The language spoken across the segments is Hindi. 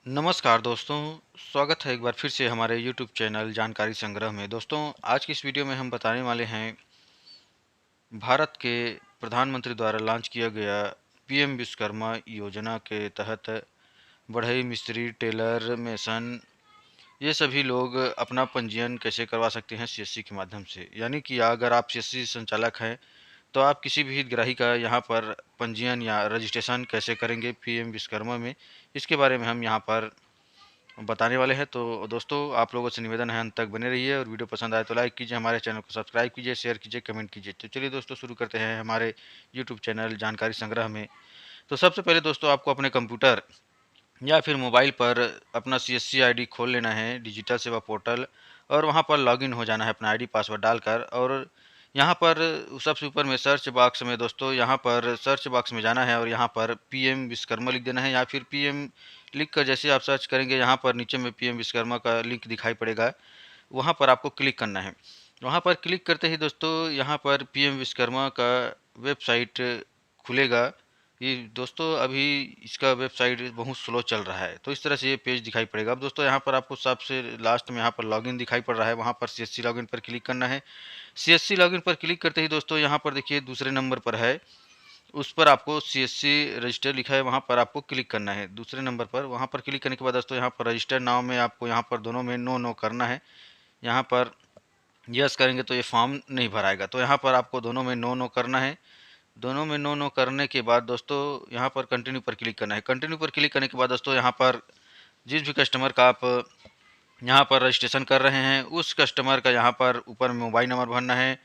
नमस्कार दोस्तों, स्वागत है एक बार फिर से हमारे YouTube चैनल जानकारी संग्रह में। दोस्तों, आज की इस वीडियो में हम बताने वाले हैं भारत के प्रधानमंत्री द्वारा लॉन्च किया गया पीएम विश्वकर्मा योजना के तहत बढ़ई मिस्त्री, टेलर, मेसन ये सभी लोग अपना पंजीयन कैसे करवा सकते हैं सीएससी के माध्यम से। यानी कि अगर आप सीएससी संचालक हैं तो आप किसी भी हितग्राही का यहाँ पर पंजीयन या रजिस्ट्रेशन कैसे करेंगे पीएम विश्वकर्मा में, इसके बारे में हम यहाँ पर बताने वाले हैं। तो दोस्तों, आप लोगों से निवेदन है अंत तक बने रहिए और वीडियो पसंद आए तो लाइक कीजिए, हमारे चैनल को सब्सक्राइब कीजिए, शेयर कीजिए, कमेंट कीजिए। तो चलिए दोस्तों, शुरू करते हैं हमारे यूट्यूब चैनल जानकारी संग्रह में। तो सबसे पहले दोस्तों, आपको अपने कंप्यूटर या फिर मोबाइल पर अपना सीएससी आईडी खोल लेना है, डिजिटल सेवा पोर्टल, और वहाँ पर लॉगिन हो जाना है अपना आईडी पासवर्ड डालकर। और यहाँ पर सबसे ऊपर में सर्च बॉक्स में दोस्तों, यहाँ पर सर्च बॉक्स में जाना है और यहाँ पर पीएम विश्वकर्मा लिख देना है, या फिर पीएम लिख कर जैसे आप सर्च करेंगे यहाँ पर नीचे में पीएम विश्वकर्मा का लिंक दिखाई पड़ेगा, वहाँ पर आपको क्लिक करना है। वहाँ पर क्लिक करते ही दोस्तों, यहाँ पर पीएम विश्वकर्मा का वेबसाइट खुलेगा। ये दोस्तों अभी इसका वेबसाइट बहुत स्लो चल रहा है, तो इस तरह से ये पेज दिखाई पड़ेगा। अब दोस्तों, यहाँ पर आपको सबसे लास्ट में यहाँ पर लॉगिन दिखाई पड़ रहा है, वहाँ पर सीएससी लॉगिन पर क्लिक करना है। सीएससी लॉगिन पर क्लिक करते ही दोस्तों, यहाँ पर देखिए दूसरे नंबर पर है, उस पर आपको सीएससी रजिस्टर लिखा है, वहाँ पर आपको क्लिक करना है दूसरे नंबर पर। वहाँ पर क्लिक करने के बाद दोस्तों, यहाँ पर रजिस्टर नाउ में आपको यहाँ पर दोनों में नो नो करना है। यहाँ पर यस करेंगे तो ये फॉर्म नहीं भराएगा, तो यहाँ पर आपको दोनों में नो नो करना है। दोनों में नो नो करने के बाद दोस्तों, यहाँ पर कंटिन्यू पर क्लिक करना है। कंटिन्यू पर क्लिक करने के बाद दोस्तों, यहाँ पर जिस भी कस्टमर का आप यहाँ पर रजिस्ट्रेशन कर रहे हैं, उस कस्टमर का यहाँ पर ऊपर में मोबाइल नंबर भरना है,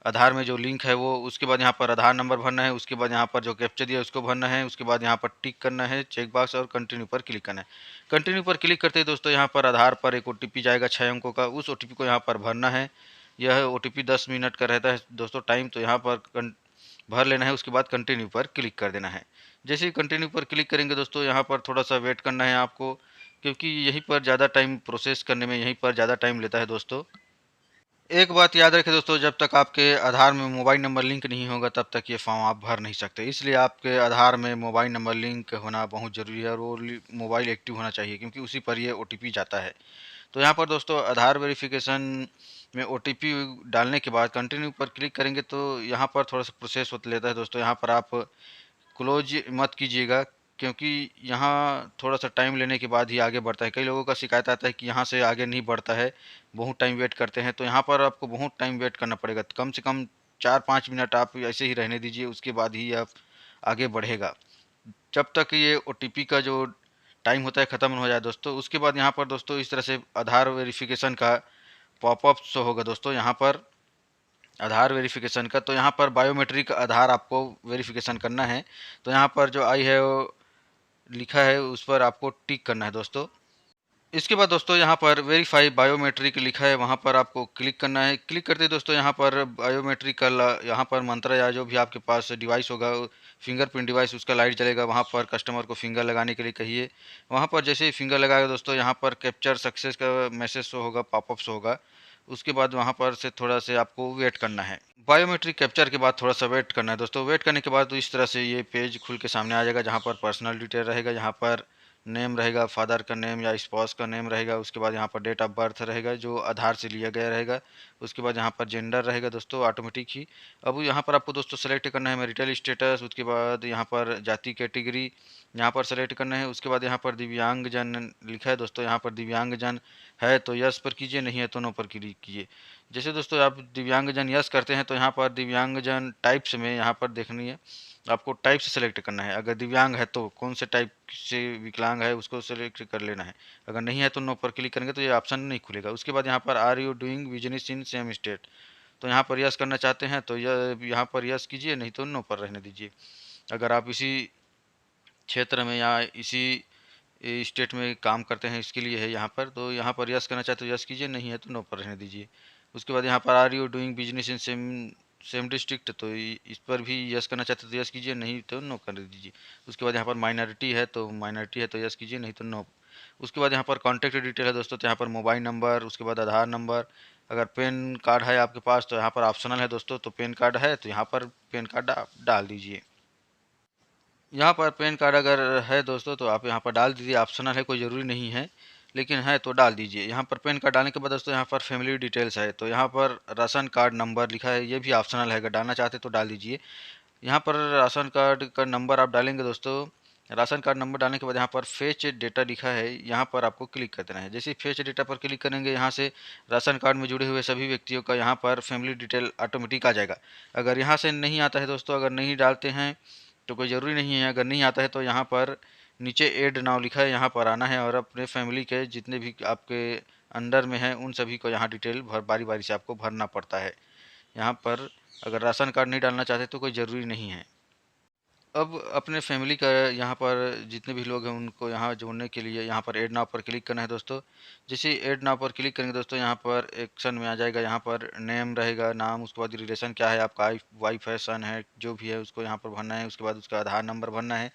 आधार में जो लिंक है वो, उसके बाद यहाँ पर आधार नंबर भरना है, उसके बाद यहाँ पर जो कैप्चा दिया है उसको भरना है, उसके बाद यहाँ पर टिक करना है चेक बॉक्स और कंटिन्यू पर क्लिक करना है। कंटिन्यू पर क्लिक करते ही दोस्तों, यहाँ पर आधार पर एक ओटीपी जाएगा 6 अंकों का, उस ओटीपी को यहाँ पर भरना है। यह ओटीपी 10 मिनट का रहता है दोस्तों टाइम, तो यहाँ पर भर लेना है। उसके बाद कंटिन्यू पर क्लिक कर देना है। जैसे ही कंटिन्यू पर क्लिक करेंगे दोस्तों, यहाँ पर थोड़ा सा वेट करना है आपको, क्योंकि यहीं पर ज़्यादा टाइम प्रोसेस करने में यहीं पर ज़्यादा टाइम लेता है दोस्तों। एक बात याद रखें दोस्तों, जब तक आपके आधार में मोबाइल नंबर लिंक नहीं होगा तब तक ये फॉर्म आप भर नहीं सकते। इसलिए आपके आधार में मोबाइल नंबर लिंक होना बहुत ज़रूरी है, और वो मोबाइल एक्टिव होना चाहिए, क्योंकि उसी पर ये ओटीपी जाता है। तो यहाँ पर दोस्तों, आधार वेरिफिकेशन में ओटीपी डालने के बाद कंटिन्यू पर क्लिक करेंगे तो यहाँ पर थोड़ा सा प्रोसेस होता लेता है दोस्तों। यहाँ पर आप क्लोज मत कीजिएगा, क्योंकि यहाँ थोड़ा सा टाइम लेने के बाद ही आगे बढ़ता है। कई लोगों का शिकायत आता है कि यहाँ से आगे नहीं बढ़ता है, बहुत टाइम वेट करते हैं। तो यहाँ पर आपको बहुत टाइम वेट करना पड़ेगा, कम से कम 4-5 मिनट आप ऐसे ही रहने दीजिए, उसके बाद ही आप आगे बढ़ेगा। जब तक ये ओटीपी का जो टाइम होता है ख़त्म हो जाए दोस्तों, उसके बाद यहाँ पर दोस्तों इस तरह से आधार वेरिफिकेशन का पॉपअप शो होगा दोस्तों। यहाँ पर आधार वेरिफिकेशन का, तो यहाँ पर बायोमेट्रिक आधार आपको वेरिफिकेशन करना है। तो यहाँ पर जो आई है वो लिखा है, उस पर आपको टिक करना है दोस्तों। इसके बाद दोस्तों, यहाँ पर वेरीफाई बायोमेट्रिक लिखा है, वहाँ पर आपको क्लिक करना है। क्लिक करते ही दोस्तों, यहाँ पर बायोमेट्रिक का यहाँ पर मंत्र या जो भी आपके पास डिवाइस होगा, फिंगरप्रिंट डिवाइस, उसका लाइट जलेगा। वहाँ पर कस्टमर को फिंगर लगाने के लिए कहिए। वहाँ पर जैसे ही फिंगर लगाएगा दोस्तों, यहाँ पर कैप्चर सक्सेस का मैसेज शो होगा, पॉपअप शो होगा। उसके बाद वहाँ पर से थोड़ा से आपको वेट करना है। बायोमेट्रिक कैप्चर के बाद थोड़ा सा वेट करना है दोस्तों। वेट करने के बाद तो इस तरह से ये पेज खुल के सामने आ जाएगा, जहाँ पर पर्सनल डिटेल रहेगा, यहाँ पर नेम रहेगा, फादर का नेम या स्पाउस का नेम रहेगा। उसके बाद यहाँ पर डेट ऑफ बर्थ रहेगा जो आधार से लिया गया रहेगा। उसके बाद यहाँ पर जेंडर रहेगा दोस्तों ऑटोमेटिक ही। अब यहाँ पर आपको दोस्तों सेलेक्ट करना है मैरिटल स्टेटस। उसके बाद यहाँ पर जाति कैटेगरी यहाँ पर सेलेक्ट करना है। उसके बाद यहाँ पर दिव्यांगजन लिखा है दोस्तों, यहाँ पर दिव्यांगजन है तो यस पर कीजिए, नहीं है तो नो पर क्लिक कीजिए। जैसे दोस्तों आप दिव्यांगजन यस करते हैं तो यहाँ पर दिव्यांगजन टाइप्स में यहाँ पर देखनी है, आपको टाइप से सेलेक्ट करना है। अगर दिव्यांग है तो कौन से टाइप से विकलांग है उसको सेलेक्ट कर लेना है। अगर नहीं है तो नो पर क्लिक करेंगे तो ये ऑप्शन नहीं खुलेगा। उसके बाद यहाँ पर are you doing business in same state, तो यहाँ पर यस करना चाहते हैं तो यहाँ पर यस कीजिए, नहीं तो नो पर रहने दीजिए। अगर आप इसी क्षेत्र में या इसी स्टेट में काम करते हैं, इसके लिए है यहाँ पर, तो यहाँ पर यस करना चाहते हो यस कीजिए, नहीं है तो नो पर रहने दीजिए। उसके बाद यहाँ पर are you doing business in same same district, तो इस पर भी यस करना चाहते हो तो यस कीजिए, नहीं तो नो कर दीजिए। उसके बाद यहाँ पर माइनॉरिटी है तो माइनॉरिटी है तो यस कीजिए, नहीं तो नो। उसके बाद यहाँ पर कॉन्टैक्ट डिटेल है दोस्तों, तो यहाँ पर मोबाइल नंबर, उसके बाद आधार नंबर। अगर पेन कार्ड है आपके पास तो यहाँ पर ऑप्शनल है दोस्तों, तो पेन कार्ड है तो यहाँ पर पेन कार्ड डाल दीजिए। यहाँ पर पैन कार्ड अगर है दोस्तों तो आप यहाँ पर डाल दीजिए, ऑप्शनल है, कोई ज़रूरी नहीं है, लेकिन है तो डाल दीजिए। यहाँ पर पैन कार्ड डालने के बाद दोस्तों यहाँ पर फैमिली डिटेल्स है, तो यहाँ पर राशन कार्ड नंबर लिखा है, ये भी ऑप्शनल है, अगर डालना चाहते तो डाल दीजिए। यहाँ पर राशन कार्ड का नंबर आप डालेंगे दोस्तों। राशन कार्ड नंबर डालने के बाद यहाँ पर फेच डेटा लिखा है, यहाँ पर आपको क्लिक कर देना है। जैसे ही फेच डेटा पर क्लिक करेंगे, यहाँ से राशन कार्ड में जुड़े हुए सभी व्यक्तियों का यहाँ पर फैमिली डिटेल ऑटोमेटिक आ जाएगा। अगर यहाँ से नहीं आता है दोस्तों, अगर नहीं डालते हैं तो कोई ज़रूरी नहीं है, अगर नहीं आता है तो यहाँ पर नीचे ऐड नाउ लिखा है, यहाँ पर आना है और अपने फैमिली के जितने भी आपके अंडर में हैं उन सभी को यहाँ डिटेल बारी बारी से आपको भरना पड़ता है। यहाँ पर अगर राशन कार्ड नहीं डालना चाहते तो कोई ज़रूरी नहीं है। अब अपने फैमिली का यहाँ पर जितने भी लोग हैं उनको यहाँ जोड़ने के लिए यहाँ पर ऐड नाउ पर क्लिक करना है दोस्तों। जैसे ही ऐड नाउ पर क्लिक करेंगे दोस्तों, यहाँ पर एक्शन में आ जाएगा, यहाँ पर नेम रहेगा, नाम, उसके बाद रिलेशन क्या है आपका, वाइफ है, सन है, जो भी है उसको यहाँ पर भरना है। उसके बाद उसका आधार नंबर भरना है।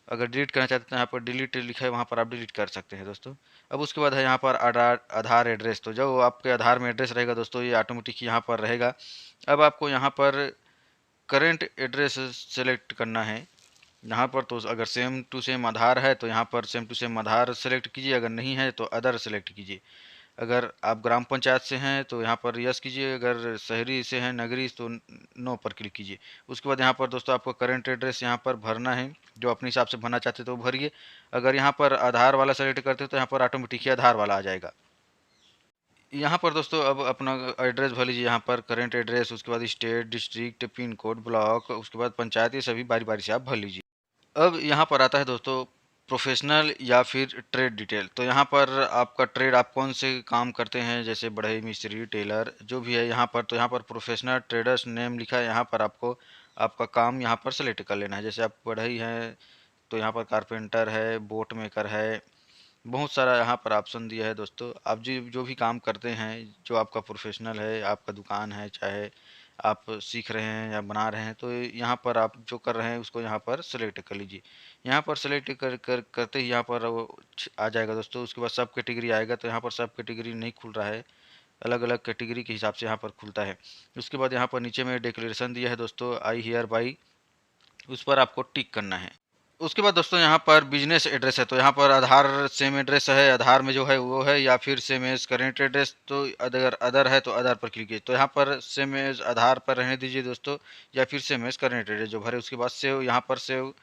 अगर डिलीट करना चाहते हैं तो यहाँ पर डिलीट लिखा है, वहाँ पर आप डिलीट कर सकते हैं दोस्तों। अब उसके बाद है यहाँ पर आधार आधार एड्रेस, तो जो आपके आधार में एड्रेस रहेगा दोस्तों ये ऑटोमेटिक यहाँ पर रहेगा। अब आपको यहाँ पर करेंट एड्रेस सेलेक्ट करना है। यहाँ पर तो अगर सेम टू सेम आधार है तो यहाँ पर same to same Aadhaar select कीजिए, अगर नहीं है तो अदर सेलेक्ट कीजिए। अगर आप ग्राम पंचायत से हैं तो यहाँ पर यस कीजिए, अगर शहरी से हैं, नगरी, तो नो पर क्लिक कीजिए। उसके बाद यहाँ पर दोस्तों आपको करंट एड्रेस यहाँ पर भरना है, जो अपने हिसाब से भरना चाहते तो भरिए। अगर यहाँ पर आधार वाला सेलेक्ट करते हो तो यहाँ पर ऑटोमेटिक ही आधार वाला आ जाएगा। यहाँ पर दोस्तों अब अपना एड्रेस भर लीजिए, यहाँ पर करंट एड्रेस, उसके बाद state, district, pin code, block, उसके बाद पंचायत, ये सभी बारी बारी से आप भर लीजिए। अब यहाँ पर आता है दोस्तों प्रोफेशनल या फिर ट्रेड डिटेल। तो यहाँ पर आपका ट्रेड, आप कौन से काम करते हैं, जैसे बढ़ई, मिस्त्री, टेलर, जो भी है यहाँ पर। तो यहाँ पर प्रोफेशनल ट्रेडर्स नेम लिखा है, यहाँ पर आपको आपका काम यहाँ पर सेलेक्ट कर लेना है। जैसे आप बढ़ई हैं तो यहाँ पर कारपेंटर है, बोट मेकर है, बहुत सारा यहाँ पर ऑप्शन दिया है दोस्तों। आप जो जो भी काम करते हैं, जो आपका प्रोफेशनल है, आपका दुकान है, चाहे आप सीख रहे हैं या बना रहे हैं, तो यहाँ पर आप जो कर रहे हैं उसको यहाँ पर सेलेक्ट कर लीजिए। यहाँ पर सेलेक्ट करते ही यहाँ पर वो आ जाएगा दोस्तों। उसके बाद सब कैटेगरी आएगा, तो यहाँ पर सब कैटेगरी नहीं खुल रहा है, अलग अलग कैटेगरी के हिसाब से यहाँ पर खुलता है। उसके बाद यहाँ पर नीचे में डिक्लेरेशन दिया है दोस्तों, आई हियर बाई, उस पर आपको टिक करना है। उसके बाद दोस्तों यहाँ पर बिजनेस एड्रेस है, तो यहाँ पर आधार सेम एड्रेस है, आधार में जो है वो है, या फिर सेम एज करेंट एड्रेस, तो अगर अदर है तो अदर पर क्लिक कीजिए। तो यहाँ पर सेम एज आधार पर रहने दीजिए दोस्तों, या फिर सेम एज करेंट एड्रेस जो भरे। उसके बाद सेव, यहाँ पर सेव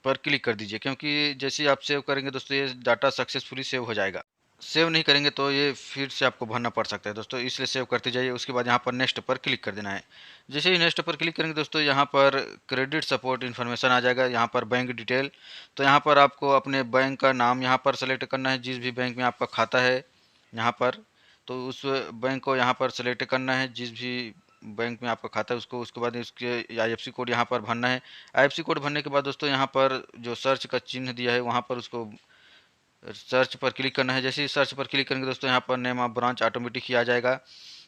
पर क्लिक कर दीजिए, क्योंकि जैसे ही आप सेव करेंगे दोस्तों ये डाटा सक्सेसफुली सेव हो जाएगा। सेव नहीं करेंगे तो ये फिर से आपको भरना पड़ सकता है दोस्तों, इसलिए सेव करते जाइए। उसके बाद यहाँ पर नेक्स्ट पर क्लिक कर देना है। जैसे ही नेक्स्ट पर क्लिक करेंगे दोस्तों, यहाँ पर क्रेडिट सपोर्ट इन्फॉर्मेशन आ जाएगा, यहाँ पर बैंक डिटेल। तो यहाँ पर आपको अपने बैंक का नाम यहाँ पर सेलेक्ट करना है, जिस भी बैंक में आपका खाता है यहाँ पर, तो उस बैंक को यहाँ पर सेलेक्ट करना है, जिस भी बैंक में आपका खाता है उसको। उसके बाद उसके आईएफएससी कोड यहाँ पर भरना है। आईएफएससी कोड भरने के बाद दोस्तों यहाँ पर जो सर्च का चिन्ह दिया है वहाँ पर उसको सर्च पर क्लिक करना है। जैसे ही सर्च पर क्लिक करेंगे दोस्तों, यहाँ पर नेम ऑफ ब्रांच ऑटोमेटिक ही आ जाएगा।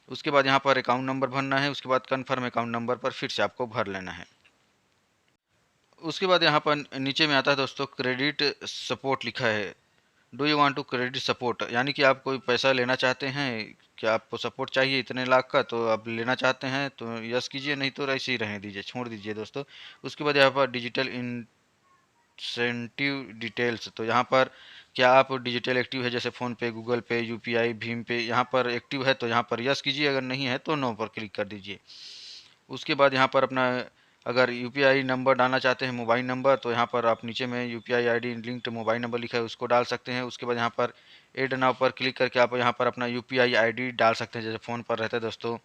उसके बाद यहाँ पर अकाउंट नंबर भरना है, उसके बाद कन्फर्म अकाउंट नंबर पर फिर से आपको भर लेना है। उसके बाद यहाँ पर नीचे में आता है दोस्तों क्रेडिट सपोर्ट लिखा है, do you want to credit support, यानी कि आप कोई पैसा लेना चाहते हैं, क्या आपको सपोर्ट चाहिए इतने लाख का, तो आप लेना चाहते हैं तो यस कीजिए, नहीं तो ऐसे ही रहने दीजिए, छोड़ दीजिए दोस्तों। उसके बाद यहाँ पर डिजिटल इंसेंटिव डिटेल्स, तो यहाँ पर क्या आप डिजिटल एक्टिव है, जैसे फ़ोन पे, गूगल पे, यूपीआई, भीम पे, यहाँ पर एक्टिव है तो यहाँ पर यस कीजिए, अगर नहीं है तो नो पर क्लिक कर दीजिए। उसके बाद यहाँ पर अपना अगर यूपीआई नंबर डालना चाहते हैं, मोबाइल नंबर, तो यहाँ पर आप नीचे में UPI ID linked mobile number लिखा है उसको डाल सकते हैं। उसके बाद यहाँ पर ऐड नाउ पर क्लिक करके आप यहाँ पर अपना यूपीआई आईडी डाल सकते हैं, जैसे फ़ोन पर रहता है दोस्तों,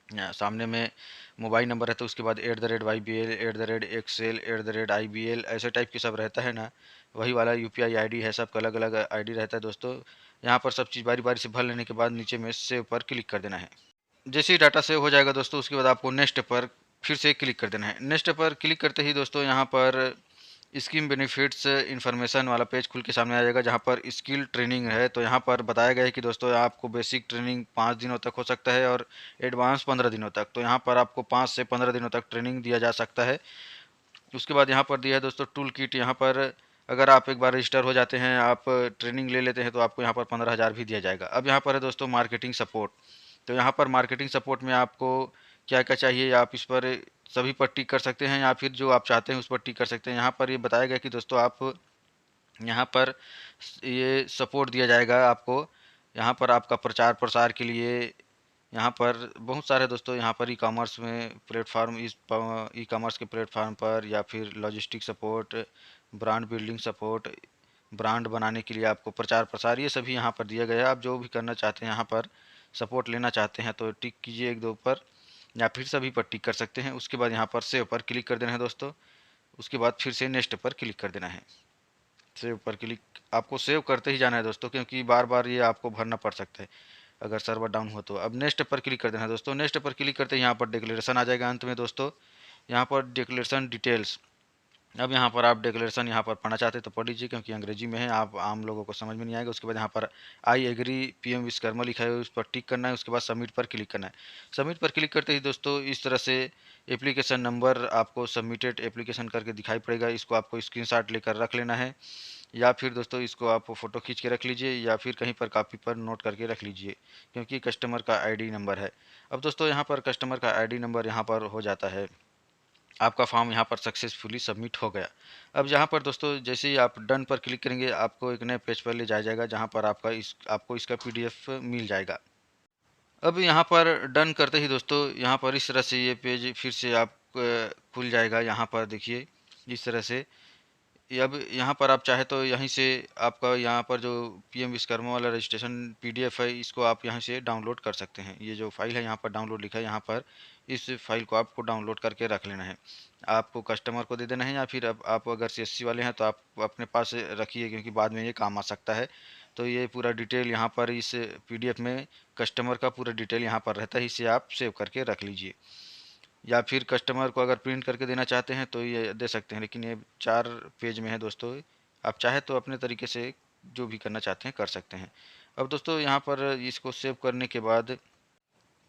सामने में मोबाइल नंबर रहता है, उसके बाद @YBL, @एक्सेल, @IBL, ऐसे टाइप के सब रहता है ना, वही वाला यूपीआई आईडी है। सबका अलग अलग आईडी रहता है दोस्तों। यहाँ पर सब चीज़ बारी बारी से भर लेने के बाद नीचे में सेव पर क्लिक कर देना है। जैसे ही डाटा सेव हो जाएगा दोस्तों, उसके बाद आपको नेक्स्ट पर फिर से क्लिक कर देना है। नेक्स्ट पर क्लिक करते ही दोस्तों यहाँ पर स्कीम बेनिफिट्स इन्फॉर्मेशन वाला पेज खुल के सामने आ जाएगा, जहाँ पर स्किल ट्रेनिंग है। तो यहाँ पर बताया गया है कि दोस्तों आपको बेसिक ट्रेनिंग 5 दिनों तक हो सकता है और एडवांस 15 दिनों तक। तो यहाँ पर आपको 5 से 15 दिनों तक ट्रेनिंग दिया जा सकता है। उसके बाद यहाँ पर दिया है दोस्तों टूल किट। यहाँ पर अगर आप एक बार रजिस्टर हो जाते हैं, आप ट्रेनिंग ले लेते हैं, तो आपको यहाँ पर 15,000 भी दिया जाएगा। अब यहाँ पर है दोस्तों मार्केटिंग सपोर्ट। तो यहाँ पर मार्केटिंग सपोर्ट में आपको क्या क्या चाहिए आप इस पर सभी पर टिक कर सकते हैं या फिर जो आप चाहते हैं उस पर टिक कर सकते हैं। यहाँ पर ये बताया गया कि दोस्तों आप यहाँ पर ये सपोर्ट दिया जाएगा आपको, यहाँ पर आपका प्रचार प्रसार के लिए। यहाँ पर बहुत सारे दोस्तों यहाँ पर ई कॉमर्स में प्लेटफार्म, इस ई कॉमर्स के प्लेटफार्म पर, या फिर logistic support, brand building support, brand बनाने के लिए आपको प्रचार प्रसार, ये सभी यहाँ पर दिया गया है। आप जो भी करना चाहते हैं यहाँ पर सपोर्ट लेना चाहते हैं तो टिक कीजिए एक दो पर, या फिर सभी पर टिक कर सकते हैं। उसके बाद यहाँ पर सेव पर क्लिक कर देना है दोस्तों। उसके बाद फिर से नेक्स्ट पर क्लिक कर देना है। सेव पर क्लिक, आपको सेव करते ही जाना है दोस्तों, क्योंकि बार बार ये आपको भरना पड़ सकता है अगर सर्वर डाउन हो तो। अब नेक्स्ट पर क्लिक कर देना है दोस्तों। नेक्स्ट पर क्लिक करते ही यहाँ पर डिक्लेरेशन आ जाएगा अंत में दोस्तों, यहाँ पर डिक्लेरेशन डिटेल्स। अब यहाँ पर आप डिक्लेरेशन यहाँ पर पढ़ना चाहते हैं तो पढ़ लीजिए, क्योंकि अंग्रेजी में है, आप आम लोगों को समझ में नहीं आएगा। उसके बाद यहाँ पर आई एग्री पीएम विश्वकर्मा लिखा है, उस पर टिक करना है। उसके बाद सबमिट पर क्लिक करना है। सबमिट पर क्लिक करते ही दोस्तों इस तरह से एप्लीकेशन नंबर आपको सबमिटेड एप्लीकेशन करके दिखाई पड़ेगा। इसको आपको स्क्रीनशॉट लेकर रख लेना है, या फिर दोस्तों इसको आप फ़ोटो खींच के रख लीजिए, या फिर कहीं पर कॉपी पर नोट करके रख लीजिए, क्योंकि कस्टमर का आईडी नंबर है। अब दोस्तों यहाँ पर कस्टमर का आईडी नंबर यहाँ पर हो जाता है, आपका फॉर्म यहाँ पर सक्सेसफुली सबमिट हो गया। अब यहाँ पर दोस्तों जैसे ही आप डन पर क्लिक करेंगे आपको एक नए पेज पर ले जाया जाएगा, जहाँ पर आपको इसका पीडीएफ मिल जाएगा। अब यहाँ पर डन करते ही दोस्तों यहाँ पर इस तरह से ये पेज फिर से आप खुल जाएगा। यहाँ पर देखिए इस तरह से। अब यहाँ पर आप चाहे तो यहीं से आपका यहाँ पर जो पीएम विश्वकर्मा वाला रजिस्ट्रेशन पीडीएफ है, इसको आप यहाँ से डाउनलोड कर सकते हैं। ये जो फाइल है यहाँ पर डाउनलोड लिखा है, यहाँ पर इस फाइल को आपको डाउनलोड करके रख लेना है। आपको कस्टमर को दे देना है, या फिर अब आप अगर सीएससी वाले हैं तो आप अपने पास रखिए, क्योंकि बाद में ये काम आ सकता है। तो ये पूरा डिटेल यहाँ पर इस पीडीएफ में कस्टमर का पूरा डिटेल यहाँ पर रहता है, इसे आप सेव करके रख लीजिए। या फिर कस्टमर को अगर प्रिंट करके देना चाहते हैं तो ये दे सकते हैं, लेकिन ये 4 पेज में है दोस्तों। आप चाहे तो अपने तरीके से जो भी करना चाहते हैं कर सकते हैं। अब दोस्तों यहाँ पर इसको सेव करने के बाद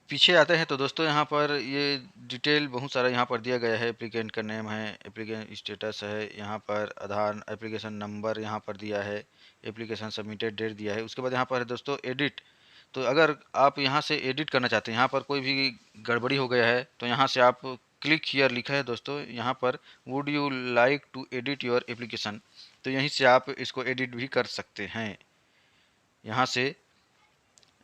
पीछे आते हैं तो दोस्तों यहाँ पर ये डिटेल बहुत सारा यहाँ पर दिया गया है। एप्लीकेंट का नेम है, एप्लीकेंट स्टेटस है, यहाँ पर आधार, एप्लीकेशन नंबर यहाँ पर दिया है, एप्लीकेशन सबमिटेड डेट दिया है। उसके बाद यहाँ पर है दोस्तों एडिट। तो अगर आप यहाँ से एडिट करना चाहते हैं, यहाँ पर कोई भी गड़बड़ी हो गया है तो यहाँ से आप क्लिक हियर लिखा है दोस्तों, यहाँ पर would you like to edit your application, तो यहीं से आप इसको एडिट भी कर सकते हैं।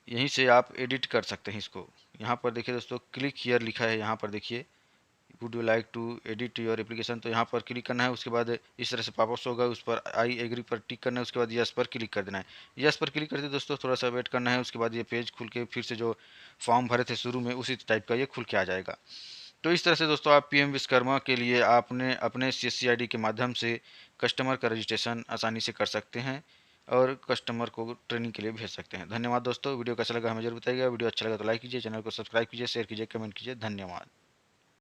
यहीं से आप एडिट कर सकते हैं इसको। यहाँ पर देखिए दोस्तों क्लिक हियर लिखा है, यहाँ पर देखिए would you like to edit your application, तो यहाँ पर क्लिक करना है। उसके बाद इस तरह से पॉपअप होगा, उस पर आई एग्री पर टिक करना है। उसके बाद यस पर क्लिक कर देना है। यस पर क्लिक करते दोस्तों थोड़ा सा वेट करना है। उसके बाद ये पेज खुल के फिर से जो फॉर्म भरे थे शुरू में उसी टाइप का ये खुल के आ जाएगा। तो इस तरह से दोस्तों आप पीएम विश्वकर्मा के लिए आपने अपने सीएससी आईडी के माध्यम से कस्टमर का रजिस्ट्रेशन आसानी से कर सकते हैं और कस्टमर को ट्रेनिंग के लिए भेज सकते हैं। धन्यवाद दोस्तों, वीडियो कैसा लगा हमें जरूर बताइएगा। वीडियो अच्छा लगा तो लाइक कीजिए, चैनल को सब्सक्राइब कीजिए, शेयर कीजिए, कमेंट कीजिए। धन्यवाद।